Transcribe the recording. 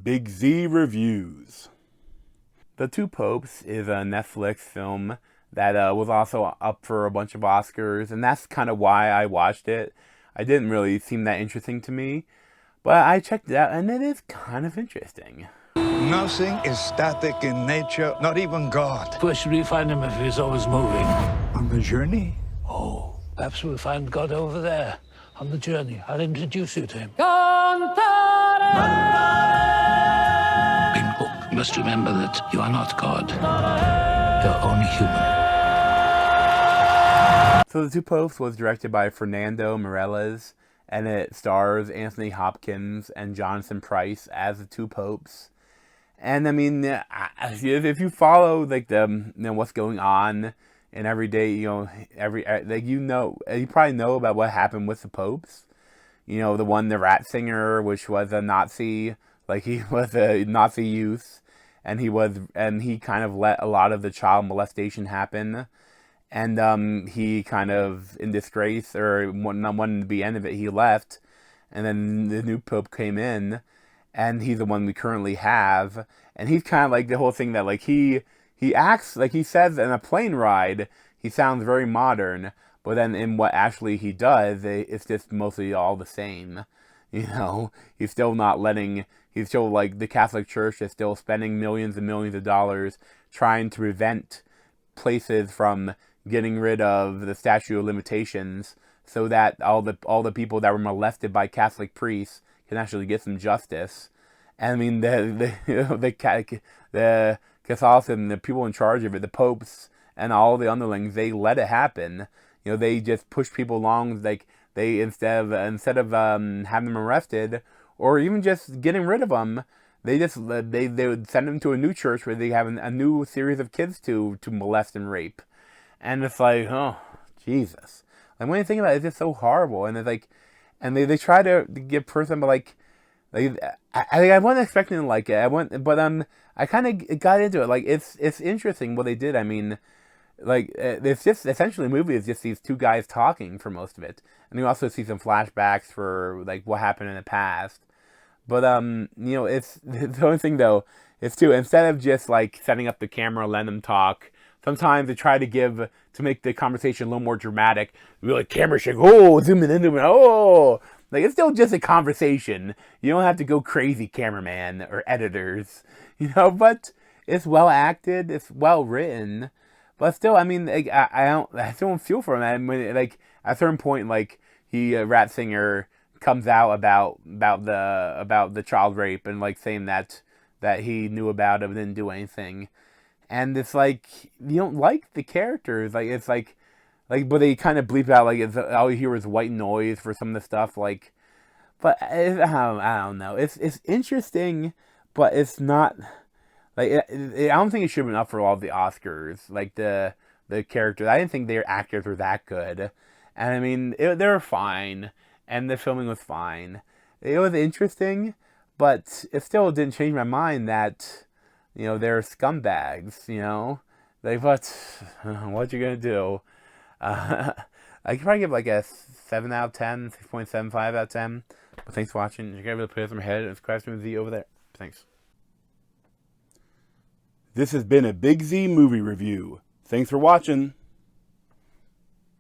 Big Z Reviews. The Two Popes is a Netflix film that was also up for a bunch of Oscars, and that's kind of why I watched it. I didn't really seem that interesting to me, but I checked it out, and it is kind of interesting. Nothing is static in nature, not even God. Where should we find him if he's always moving? On the journey? Oh, perhaps we'll find God over there on the journey. I'll introduce you to him. People must remember that you are not God. You're only human. So The Two Popes was directed by Fernando Meirelles, and it stars Anthony Hopkins and Jonathan Pryce as the Two Popes. And I mean, if you follow like what's going on in everyday, you probably know about what happened with the popes. You know, the Ratzinger, which was a Nazi, like he was a Nazi youth, and he kind of let a lot of the child molestation happen, and he kind of in disgrace or wanting to be end of it, he left, and then the new pope came in. And he's the one we currently have. And he's kind of like the whole thing that like he acts, like he says in a plane ride, he sounds very modern. But then in what actually he does, it's just mostly all the same. You know, he's still like the Catholic Church is still spending millions and millions of dollars trying to prevent places from getting rid of the statute of limitations so that all the people that were molested by Catholic priests can actually get some justice. And I mean, the Catholicism, the people in charge of it, the popes and all the underlings, they let it happen. You know, they just push people along. Like they instead of having them arrested or even just getting rid of them, they would send them to a new church where they have a new series of kids to molest and rape. And it's like, oh Jesus! Like when you think about it, it's just so horrible. And it's like. And they try to give person, but I wasn't expecting to like it. But I kind of got into it. Like it's interesting what they did. I mean, like it's just essentially the movie is just these two guys talking for most of it, and you also see some flashbacks for like what happened in the past. But it's the only thing though is too instead of just like setting up the camera, letting them talk. Sometimes they try to make the conversation a little more dramatic. Be like, camera shake, oh, zooming in, oh. Like, it's still just a conversation. You don't have to go crazy, cameraman or editors, but it's well acted, it's well written. But still, I mean, like, I still don't feel for him. I mean, like, at a certain point, like, Ratzinger comes out about the child rape and, like, saying that he knew about it but didn't do anything. And it's like, you don't like the characters. Like, it's like, but they kind of bleep out, like, all you hear is white noise for some of the stuff. Like, but I don't know. It's interesting, but it's not, like, I don't think it should have been up for all the Oscars. Like, the characters. I didn't think their actors were that good. And I mean, they were fine. And the filming was fine. It was interesting, but it still didn't change my mind that, they're scumbags, Like, what you gonna do? I could probably give like a 7 out of 10, 6.75 out of 10. But thanks for watching. You gotta really put it on my head and subscribe to the Z over there. Thanks. This has been a Big Z movie review. Thanks for watching.